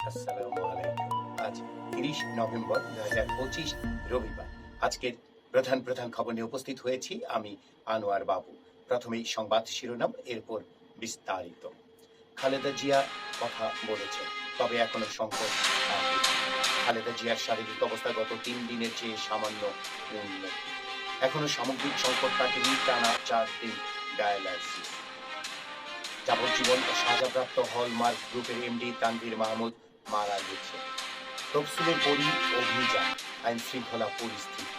আসসালামু আলাইকুম। আজ ৩০ নভেম্বর ২০২৫ রবিবার। আজকের প্রধান প্রধান খবর নিয়ে উপস্থিত হয়েছি আমি আনোয়ার বাবু। প্রথমেই সংবাদ শিরোনাম, এরপর বিস্তারিত। খালেদা জিয়া কথা বলেছেন, তবে এখনো সংকট আছে। খালেদা জিয়ার শারীরিক অবস্থা গত ৩ দিনের চেয়ে সামান্য উন্নতি। এখনো সামগ্রিক সংকট কাটেনি, টানা ৪ দিন ডায়ালাইসিস। যাবজ্জীবন সাজাপ্রাপ্ত হলমার্ক গ্রুপের এমডি তানভীর মাহমুদ মারা গেছে। তফসিলের পরই অভিযান, আইন শৃঙ্খলা পরিস্থিতি।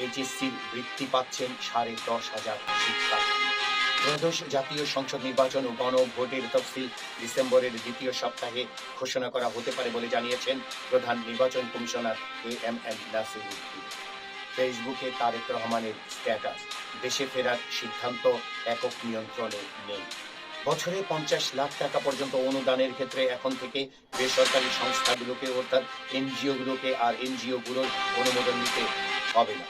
এইচএসসির বৃত্তি পাচ্ছেন ১০,৫০০ শিক্ষার্থী। ত্রয়োদশ জাতীয় সংসদ নির্বাচন ও গণভোটের তফসিল ডিসেম্বরের দ্বিতীয় সপ্তাহে ঘোষণা করা হতে পারে বলে জানিয়েছেন প্রধান নির্বাচন কমিশনার এএমএম নাসির উদ্দিন। ফেসবুকে তারেক রহমানের স্ট্যাটাস, দেশে ফেরার সিদ্ধান্ত একক নিয়ন্ত্রণে নেই। বছরে ৫০ লাখ টাকা পর্যন্ত অনুদানের ক্ষেত্রে এখন থেকে বেসরকারি সংস্থাগুলোকে অর্থাৎ এনজিওগুলোকে আর এনজিওগুলোর অনুমোদন নিতে হবে না,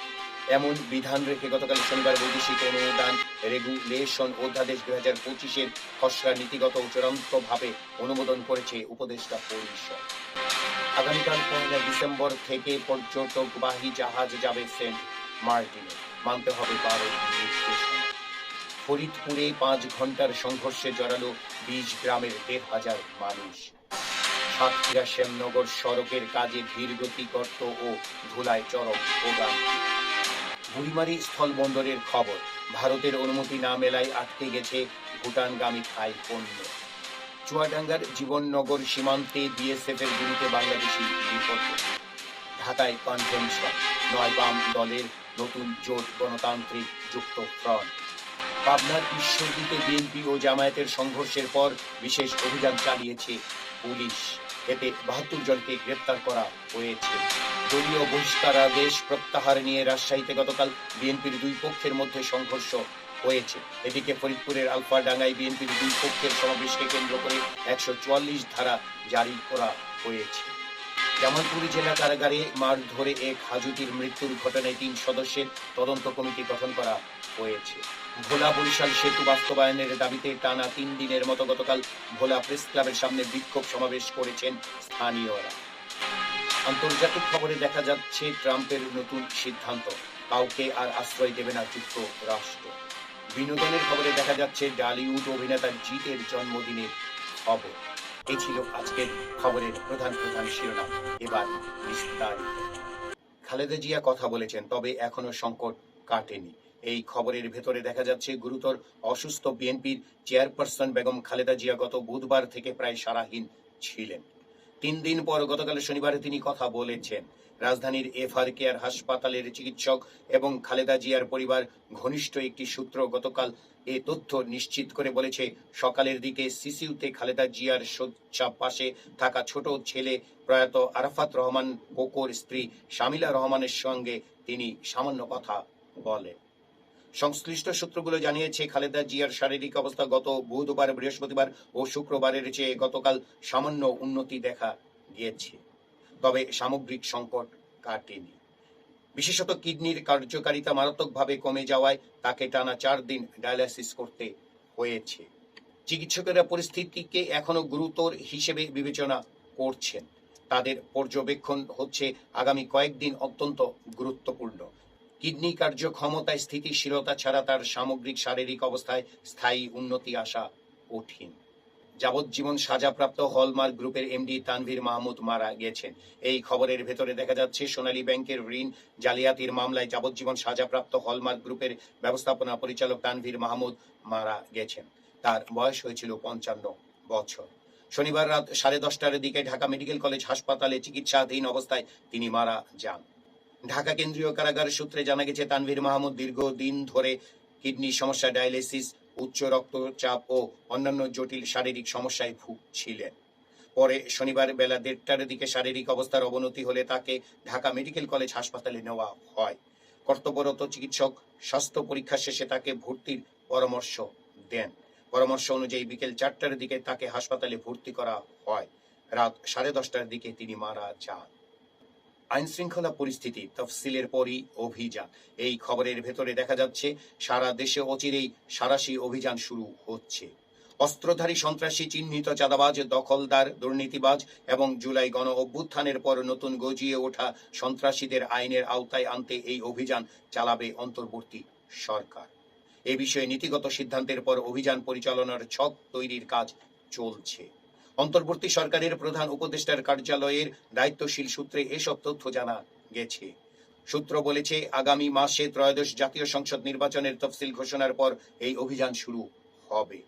এমন বিধান রেখে গতকাল শনিবার বৈদেশিক অনুদান রেগুলেশন অধ্যাদেশ ২০২৫-এর খসড়া নীতিগত ও চূড়ান্তভাবে অনুমোদন করেছে উপদেষ্টা পরিষদ। আগামীকাল ১ ডিসেম্বর থেকে পর্যটকবাহী জাহাজ যাবে সেন্ট মার্টিনে, মানতে হবে ১২ নির্দেশনা। ফরিদপুরে ৫ ঘন্টার সংঘর্ষে জড়ালো ২০ গ্রামের ১,৫০০ মানুষ। সাতক্ষীরা শ্যামনগর সড়কের কাজে ধীরগতি, গর্ত ও ধুলায় চরম ভোগান্তি। বুড়িমারি স্থলবন্দরের খবর, ভারতের অনুমতি না মেলায় আটকে গেছে ভুটানগামী থাই পণ্য। চুয়াডাঙ্গার জীবননগর সীমান্তে বিএসএফ এর গুলিতে বাংলাদেশি নিহত। ঢাকায় কনভেনশন, ৯ বাম দলের নতুন জোট গণতান্ত্রিক যুক্ত ফ্রন্ট। পাবনার ঈশ্বরদীতে বিএনপি ও জামায়াতের সংঘর্ষের পর বিশেষ অভিযান চালিয়েছে পুলিশ, এতে ৭২ জনকে গ্রেপ্তার করা হয়েছে। দলীয় বহিষ্কারাদেশ প্রত্যাহার নিয়ে রাজশাহীতে গতকাল বিএনপির দুই পক্ষের মধ্যে সংঘর্ষ হয়েছে। এদিকে ফরিদপুরের আলফাডাঙ্গায় বিএনপির দুই পক্ষের সমাবেশকে কেন্দ্র করে ১৪৪ ধারা জারি করা হয়েছে। জামালপুর জেলা কারাগারে মারধরে এক হাজুতির মৃত্যুর ঘটনায় ৩ সদস্যের তদন্ত কমিটি গঠন করা হয়েছে। ভোলা বরিশাল সেতু বাস্তবায়নের দাবিতে টানা ৩ দিনের মতো গতকাল ভোলা প্রেস ক্লাবের সামনে বিক্ষোভ সমাবেশ করেছেন স্থানীয়রা। আন্তর্জাতিক খবরে দেখা যাচ্ছে ট্রাম্পের নতুন সিদ্ধান্ত, কাউকে আর আশ্রয় দেবে না যুক্তরাষ্ট্র। বিনোদনের খবরে দেখা যাচ্ছে ডালিউড অভিনেতা জিতের জন্মদিনের খবর। এই ছিল আজকের খবরের প্রধান প্রধান শিরোনাম। এবার বিস্তারিত। খালেদা জিয়া কথা বলেছেন, তবে এখনো সংকট কাটেনি। এই খবরের ভেতরে দেখা যাচ্ছে গুরুতর অসুস্থ বিএনপির চেয়ারপারসন বেগম খালেদা জিয়া গত বুধবার থেকে প্রায় সারাহীন ছিলেন। ৩ দিন পর গতকাল শনিবার তিনি কথা বলেছেন। রাজধানীর এফআর কেয়ার হাসপাতালের চিকিৎসক এবং খালেদা জিয়ার পরিবার ঘনিষ্ঠ একটি সূত্র গতকাল এ তথ্য নিশ্চিত করে বলেছে, সকালের দিকে সিসিউতে খালেদা জিয়ার শয্যা পাশে থাকা ছোট ছেলে প্রয়াত আরাফাত রহমান কোকোর স্ত্রী শামিলা রহমানের সঙ্গে তিনি সামান্য কথা বলেন। সংশ্লিষ্ট সূত্রগুলো জানিয়েছে, খালেদা জিয়ার শারীরিক অবস্থা গত বুধবার, বৃহস্পতিবার ও শুক্রবারের চেয়ে গতকাল সামান্য উন্নতি দেখা গিয়েছে, তবে সামগ্রিক সংকট কাটেনি। বিশেষত কিডনির কার্যকারিতা মারাত্মকভাবে কমে যাওয়ায় তাকে টানা ৪ দিন ডায়ালাইসিস করতে হয়েছে। চিকিৎসকেরা পরিস্থিতিকে এখনো গুরুতর হিসেবে বিবেচনা করছেন। তাদের পর্যবেক্ষণ হচ্ছে আগামী কয়েকদিন অত্যন্ত গুরুত্বপূর্ণ। কিডনি কার্যক্ষমতায় স্থিতিশীলতা ছাড়া তার সামগ্রিক শারীরিক অবস্থায় স্থায়ী উন্নতি আসা কঠিন। যাবজ্জীবন সাজাপ্রাপ্ত হলমার্ক গ্রুপের এমডি তানভীর মাহমুদ মারা গেছেন। এই খবরের ভেতরে দেখা যাচ্ছে সোনালী ব্যাংকের ঋণ জালিয়াতির মামলায় যাবজ্জীবন সাজাপ্রাপ্ত হলমার্ক গ্রুপের ব্যবস্থাপনা পরিচালক তানভীর মাহমুদ মারা গেছেন। তার বয়স হয়েছিল ৫৫ বছর। শনিবার রাত ১০:৩০টার দিকে ঢাকা মেডিকেল কলেজ হাসপাতালে চিকিৎসাধীন অবস্থায় তিনি মারা যান। ঢাকা কেন্দ্রীয় কারাগার সূত্রে জানা গেছে, তানভীর মাহমুদ দীর্ঘদিন ধরে কিডনি সমস্যা, ডায়ালিসিস, উচ্চ রক্তচাপ ও অন্যান্য জটিল শারীরিক সমস্যায় ভুগছিলেন। পরে শনিবার বেলা ১:৩০টার দিকে শারীরিক অবস্থার অবনতি হলে তাকে ঢাকা মেডিকেল কলেজ হাসপাতালে নেওয়া হয়। কর্তব্যরত চিকিৎসক স্বাস্থ্য পরীক্ষা শেষে তাকে ভর্তির পরামর্শ দেন। পরামর্শ অনুযায়ী বিকেল ৪টার দিকে তাকে হাসপাতালে ভর্তি করা হয়। রাত 10:30টার দিকে তিনি মারা যান। আইন শৃঙ্খলা পরিস্থিতি, তফসিলের পরই অভিযান। এই খবরের ভেতরে দেখা যাচ্ছে সারা দেশে অচিরেই সাঁড়াশি অভিযান শুরু হচ্ছে। অস্ত্রধারী সন্ত্রাসী, চিহ্নিত চাঁদাবাজ, দখলদার, দুর্নীতিবাজ এবং জুলাই গণ অভ্যুত্থানের পর নতুন গজিয়ে ওঠা সন্ত্রাসীদের আইনের আওতায় আনতে এই অভিযান চালাবে অন্তর্বর্তী সরকার। এ বিষয়ে নীতিগত সিদ্ধান্তের পর অভিযান পরিচালনার ছক তৈরির কাজ চলছে। অন্তর্বর্তী সরকারের প্রধান উপদেষ্টার কার্যালয়ের দায়িত্বশীল সূত্রে এসব তথ্য জানা গেছে। সূত্র বলেছে, আগামী মাসে ত্রয়োদশ জাতীয় সংসদ নির্বাচনের তফসিল ঘোষণার পর এই অভিযান শুরু হবে।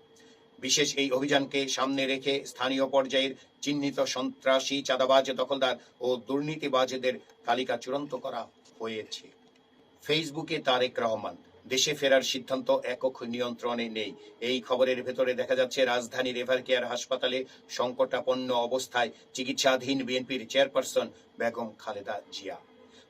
বিশেষ এই অভিযানকে সামনে রেখে স্থানীয় পর্যায়ের চিহ্নিত সন্ত্রাসী, চাঁদাবাজ, দখলদার ও দুর্নীতিবাজদের তালিকা চূড়ান্ত করা হয়েছে। ফেসবুকে তারেক রহমান, দেশে ফেরার সিদ্ধান্ত একক নিয়ন্ত্রণে নেই। এই খবরের ভেতরে দেখা যাচ্ছে রাজধানীর এভারকেয়ার হাসপাতালে সংকটাপন্ন অবস্থায় চিকিৎসাধীন বিএনপির চেয়ারপারসন বেগম খালেদা জিয়া।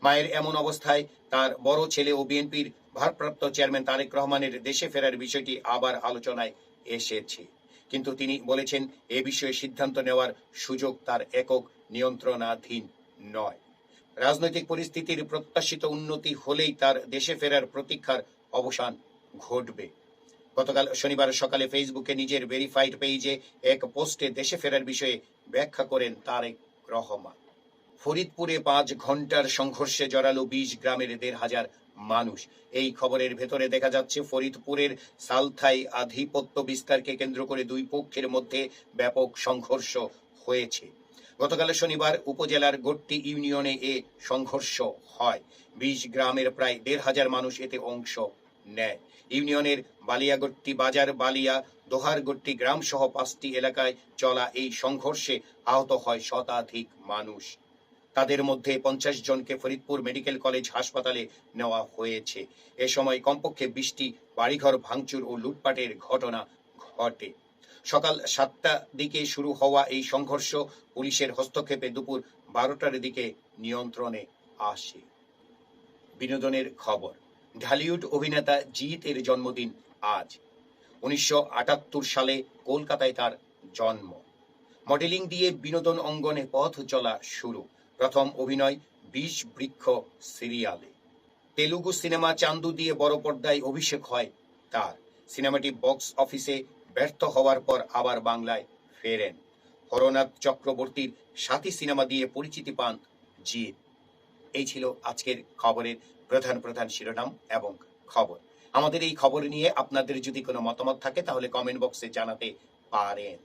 মায়ের এমন অবস্থায় তার বড় ছেলে ও বিএনপির ভারপ্রাপ্ত চেয়ারম্যান তারেক রহমানের দেশে ফেরার বিষয়টি আবার আলোচনায় এসেছে, কিন্তু তিনি বলেছেন এ বিষয়ে সিদ্ধান্ত নেওয়ার সুযোগ তার একক নিয়ন্ত্রণাধীন নয়। রাজনৈতিক পরিস্থিতির প্রত্যাশিত উন্নতি হলেই তার দেশে ফেরার প্রতীক্ষার অবসান ঘটবে। গতকাল শনিবার সকালে ফেসবুকে নিজের ভেরিফাইড পেজে এক পোস্টে দেশে ফেরার বিষয়ে ব্যাখ্যা করেন তারেক রহমান। ফরিদপুরে 5 ঘন্টার সংঘর্ষে জড়ালো 20 গ্রামের 1,500 মানুষ। এই খবরের ভেতরে দেখা যাচ্ছে ফরিদপুরের সালথায় আধিপত্য বিস্তারকে কেন্দ্র করে দুই পক্ষের মধ্যে ব্যাপক সংঘর্ষ হয়েছে। গতকাল শনিবার উপজেলার গট্টি ইউনিয়নে এ সংঘর্ষ হয়। 20 গ্রামের প্রায় 1,500 মানুষ এতে অংশ নেয়। ইউনিয়নের বালিয়াগট্টি বাজার, বালিয়া, দোহারগট্টি গ্রাম সহ 5টি এলাকায় চলা এই সংঘর্ষে আহত হয় শতাধিক মানুষ। তাদের মধ্যে 50 জনকে ফরিদপুর মেডিকেল কলেজ হাসপাতালে নেওয়া হয়েছে। এ সময় কমপক্ষে 20টি বাড়িঘর ভাঙচুর ও লুটপাটের ঘটনা ঘটে। সকাল 7টার দিকে শুরু হওয়া এই সংঘর্ষ পুলিশের হস্তক্ষেপে দুপুর 12টার দিকে নিয়ন্ত্রণে আসে। বিনোদনের খবর, ঢালিউড অভিনেতা জিৎ এর জন্মদিন আজ। 1978 সালে কলকাতায় তার জন্ম। মডেলিং দিয়ে বিনোদন অঙ্গনে পথ চলা শুরু। প্রথম অভিনয় 20 বৃক্ষ সিরিয়ালে। তেলুগু সিনেমা চান্দু দিয়ে বড় পর্দায় অভিষেক হয় তার। সিনেমাটি বক্স অফিসে ব্যর্থ হওয়ার পর আবার বাংলায় ফেরেন। হরনাথ চক্রবর্তীর সাথী সিনেমা দিয়ে পরিচিতি পান জিৎ। এই ছিল আজকের খবরের প্রধান শিরোনাম এবং খবর। আমাদের এই খবর নিয়ে আপনাদের যদি কোনো মতামত থাকে তাহলে কমেন্ট বক্সে জানাতে পারেন।